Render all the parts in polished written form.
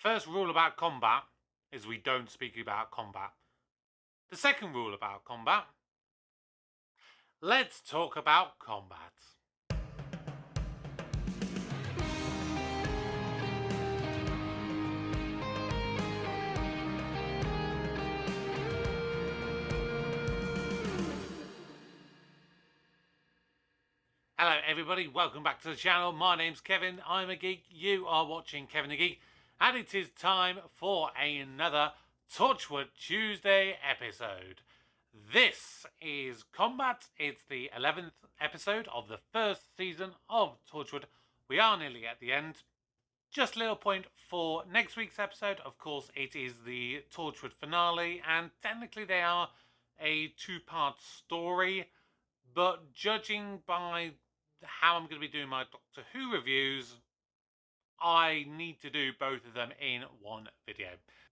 The first rule about combat is we don't speak about combat. The second rule about combat, let's talk about combat. Hello everybody, welcome back to the channel. My name's Kevin, I'm a geek, you are watching Kevin the Geek, and it is time for another Torchwood Tuesday episode. This is Combat, it's the 11th episode of the first season of Torchwood. We are nearly at the end. Just a little point for next week's episode, of course it is the Torchwood finale, and technically they are a two-part story, but judging by how I'm going to be doing my Doctor Who reviews, I need to do both of them in one video.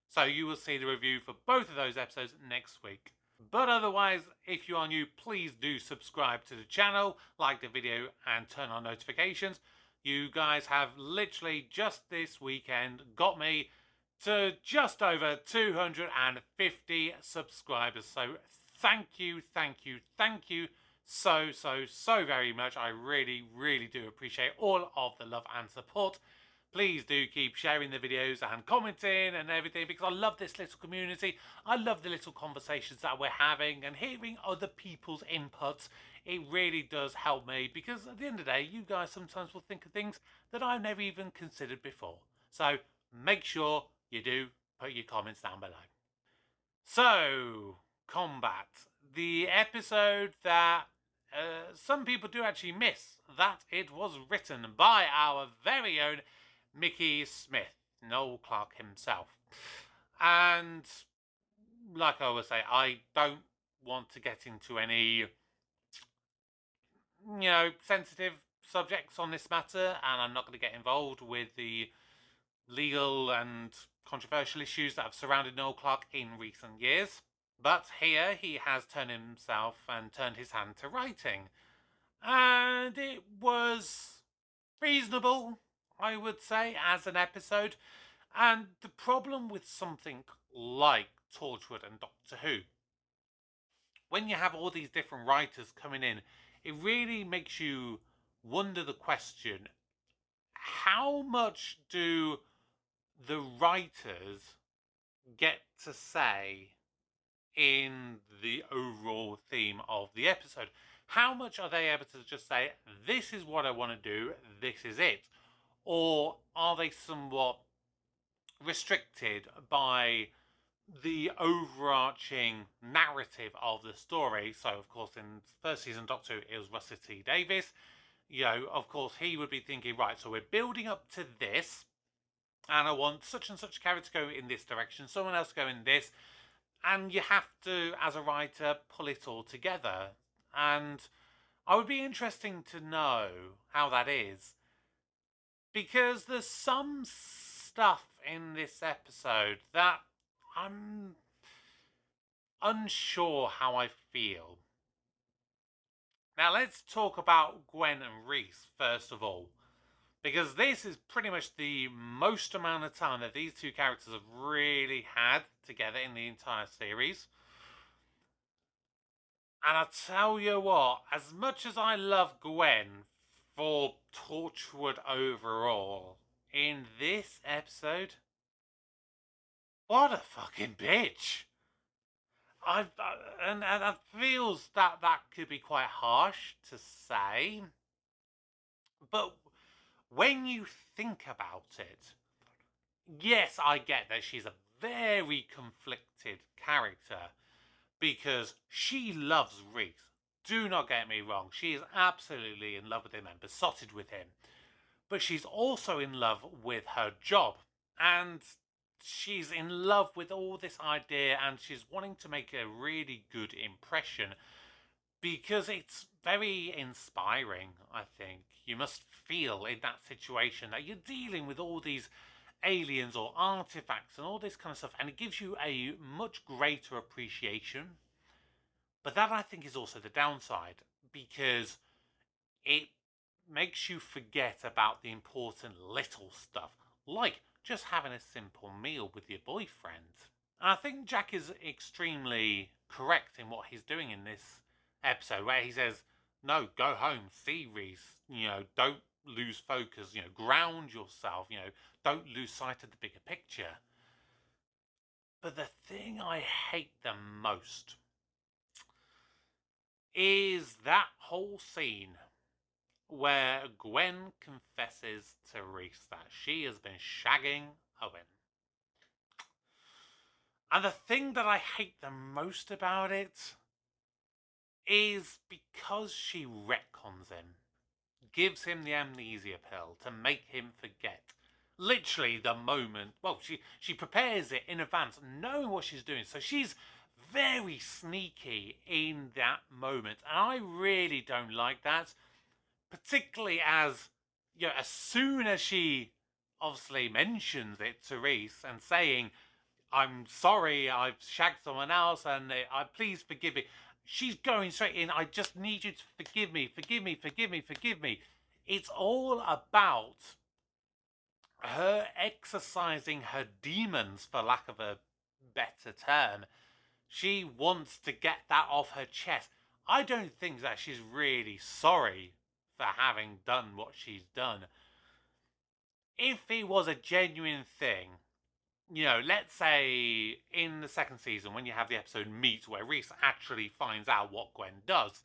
So you will see the review for both of those episodes next week. But otherwise, if you are new, please do subscribe to the channel, like the video and turn on notifications. You guys have literally just this weekend got me to just over 250 subscribers. So thank you so very much. I really do appreciate all of the love and support. Please do keep sharing the videos and commenting and everything, because I love this little community. I love the little conversations that we're having and hearing other people's inputs. It really does help me, because at the end of the day, you guys sometimes will think of things that I've never even considered before. So make sure you do put your comments down below. So, Combat. The episode that some people do actually miss, that it was written by our very own Mickey Smith, Noel Clarke himself. And like I always say, I don't want to get into any, sensitive subjects on this matter, and I'm not going to get involved with the legal and controversial issues that have surrounded Noel Clarke in recent years. But here he has turned himself and turned his hand to writing. And it was reasonable, I would say, as an episode. And the problem with something like Torchwood and Doctor Who, when you have all these different writers coming in, it really makes you wonder the question, how much do the writers get to say in the overall theme of the episode? How much are they able to just say, this is what I want to do, this is it? Or are they somewhat restricted by the overarching narrative of the story? So, of course, in first season Doctor Who, it was Russell T Davies. Of course, he would be thinking, right, so we're building up to this, and I want such and such character to go in this direction, someone else go in this, and you have to, as a writer, pull it all together. And I would be interesting to know how that is, because there's some stuff in this episode that I'm unsure how I feel. Now let's talk about Gwen and Rhys first of all, because this is pretty much the most amount of time that these two characters have really had together in the entire series. And I'll tell you what, as much as I love Gwen for Torchwood overall, in this episode, what a fucking bitch. And it feels that could be quite harsh to say, but when you think about it, yes, I get that she's a very conflicted character, because she loves Rhys. Do not get me wrong, she is absolutely in love with him and besotted with him. But she's also in love with her job, and she's in love with all this idea, and she's wanting to make a really good impression, because it's very inspiring, I think. You must feel in that situation that you're dealing with all these aliens or artifacts and all this kind of stuff, and it gives you a much greater appreciation. But that, I think, is also the downside, because it makes you forget about the important little stuff, like just having a simple meal with your boyfriend. And I think Jack is extremely correct in what he's doing in this episode, where he says, no, go home, see Rhys, don't lose focus, ground yourself, don't lose sight of the bigger picture. But the thing I hate the most is that whole scene where Gwen confesses to Rhys that she has been shagging Owen. And the thing that I hate the most about it is because she retcons him, gives him the amnesia pill to make him forget. Literally the moment, well, she prepares it in advance, knowing what she's doing. So she's very sneaky in that moment. And I really don't like that. Particularly as, as soon as she obviously mentions it to Rhys and saying, I'm sorry, I've shagged someone else and please forgive me. She's going straight in, I just need you to forgive me, forgive me, forgive me, forgive me. It's all about her exercising her demons, for lack of a better term. She wants to get that off her chest. I don't think that she's really sorry for having done what she's done. If it was a genuine thing, let's say in the second season when you have the episode Meet, where Rhys actually finds out what Gwen does,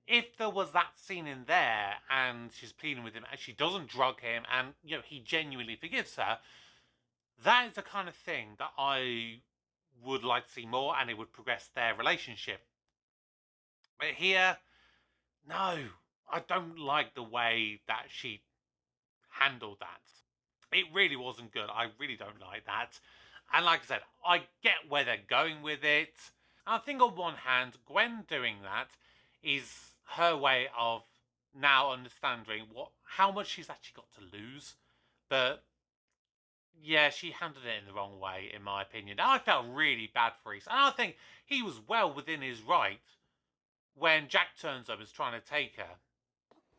if there was that scene in there and she's pleading with him and she doesn't drug him and, he genuinely forgives her, that is the kind of thing that I would like to see more, and it would progress their relationship. But here, no, I don't like the way that she handled that. It really wasn't good. I really don't like that. And like I said, I get where they're going with it. And I think on one hand, Gwen doing that is her way of now understanding how much she's actually got to lose. But yeah, she handled it in the wrong way, in my opinion. And I felt really bad for Rhys. And I think he was well within his right when Jack turns up and is trying to take her.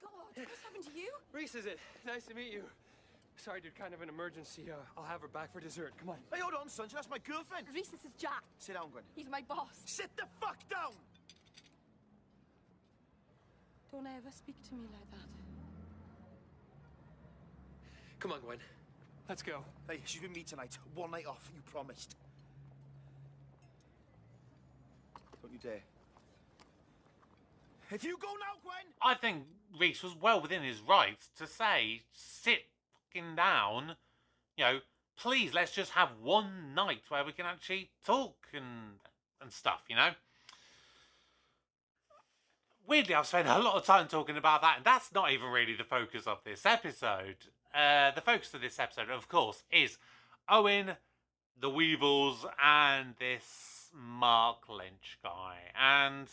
God, what's happened to you? Rhys, is it? Nice to meet you. Sorry, dude, kind of an emergency. I'll have her back for dessert. Come on. Hey, hold on, son. That's my girlfriend. Rhys, this is Jack. Sit down, Gwen. He's my boss. Sit the fuck down! Don't ever speak to me like that. Come on, Gwen. Let's go. Hey, she's with me tonight. One night off, you promised. Don't you dare. If you go now, Gwen! I think Rhys was well within his rights to say, sit fucking down, please, let's just have one night where we can actually talk and stuff, Weirdly, I've spent a lot of time talking about that, and that's not even really the focus of this episode. The focus of this episode, of course, is Owen, the Weevils, and this Mark Lynch guy. And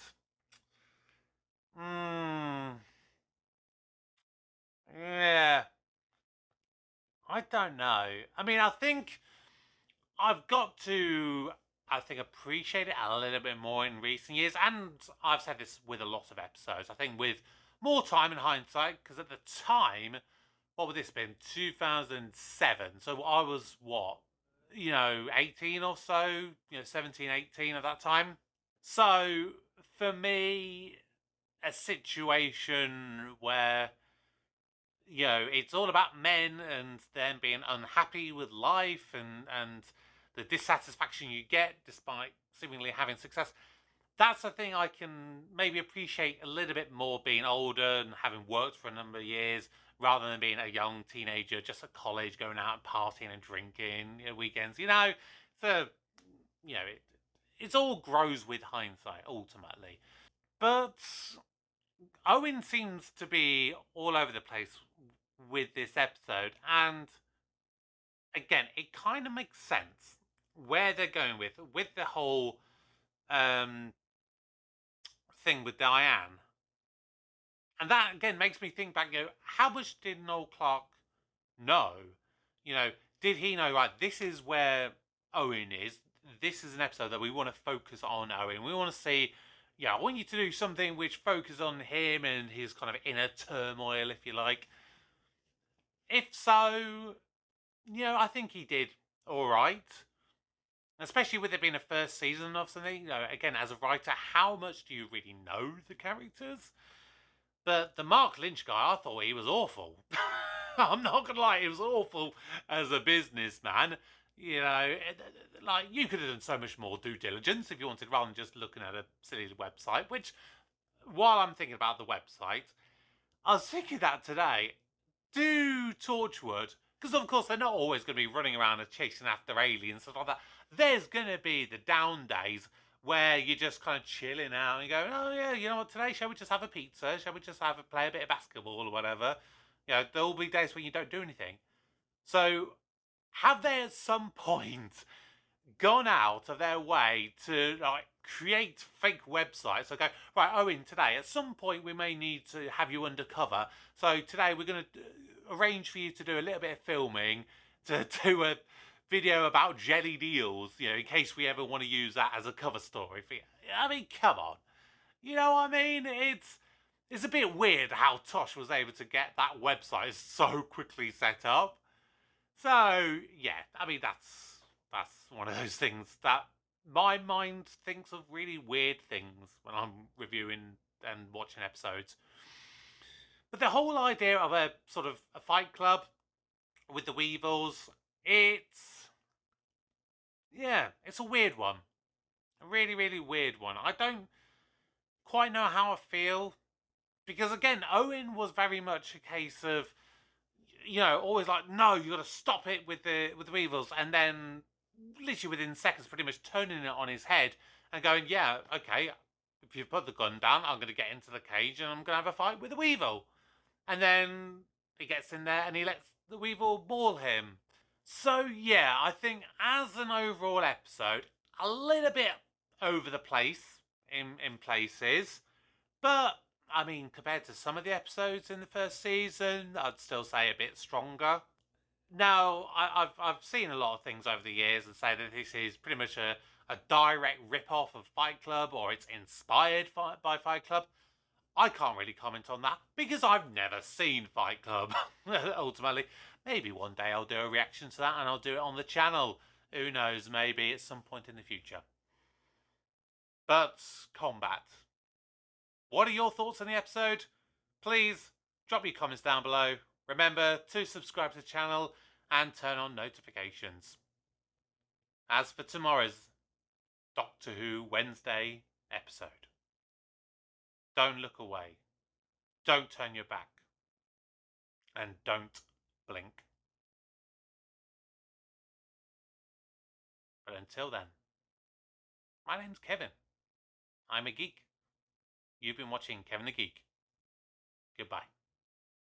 yeah, I don't know. I mean, I think I've got to, appreciate it a little bit more in recent years. And I've said this with a lot of episodes. I think with more time in hindsight, because at the time, what would this have been? 2007. So I was, 18 or so? 17, 18 at that time. So for me, a situation where, it's all about men and them being unhappy with life and the dissatisfaction you get despite seemingly having success. That's the thing I can maybe appreciate a little bit more being older and having worked for a number of years rather than being a young teenager just at college going out and partying and drinking, weekends. So, it all grows with hindsight ultimately. But Owen seems to be all over the place with this episode, and again, it kind of makes sense where they're going with the whole thing with Diane. And that again makes me think back, how much did Noel Clarke know? Did he know, right, this is where Owen is, this is an episode that we want to focus on Owen, we want to see, I want you to do something which focuses on him and his kind of inner turmoil, if you like. If so, I think he did all right. Especially with it being a first season of something. Again, as a writer, how much do you really know the characters? But the Mark Lynch guy, I thought he was awful. I'm not gonna lie, he was awful as a businessman. Like, you could have done so much more due diligence if you wanted, rather than just looking at a silly website. Which, while I'm thinking about the website, I was thinking that today. Do Torchwood, because of course they're not always going to be running around and chasing after aliens and stuff like that. There's going to be the down days where you're just kind of chilling out and going, oh yeah, you know what, today shall we just have a pizza? Shall we just play a bit of basketball or whatever? There'll be days when you don't do anything. So have they at some point gone out of their way to like create fake websites? Okay, right, Owen, today at some point we may need to have you undercover. So today we're going to arrange for you to do a little bit of filming to do a video about jelly deals, in case we ever want to use that as a cover story for you. I mean, come on. You know what I mean? It's a bit weird how Tosh was able to get that website so quickly set up. So, yeah, I mean, that's one of those things that my mind thinks of really weird things when I'm reviewing and watching episodes. But the whole idea of a sort of a fight club with the Weevils, it's a weird one. A really, really weird one. I don't quite know how I feel. Because again, Owen was very much a case of, always like, no, you got to stop it with the Weevils, and then literally within seconds, pretty much turning it on his head and going, yeah, okay, if you put the gun down, I'm going to get into the cage and I'm going to have a fight with the Weevil. And then he gets in there and he lets the Weevil maul him. So yeah, I think as an overall episode, a little bit over the place in places, but I mean, compared to some of the episodes in the first season, I'd still say a bit stronger. Now, I've seen a lot of things over the years that say that this is pretty much a direct rip-off of Fight Club, or it's inspired by Fight Club. I can't really comment on that because I've never seen Fight Club, ultimately. Maybe one day I'll do a reaction to that and I'll do it on the channel. Who knows, maybe at some point in the future. But, combat. What are your thoughts on the episode? Please drop your comments down below. Remember to subscribe to the channel and turn on notifications. As for tomorrow's Doctor Who Wednesday episode, don't look away, don't turn your back, and don't blink. But until then, my name's Kevin. I'm a geek. You've been watching Kevin the Geek. Goodbye.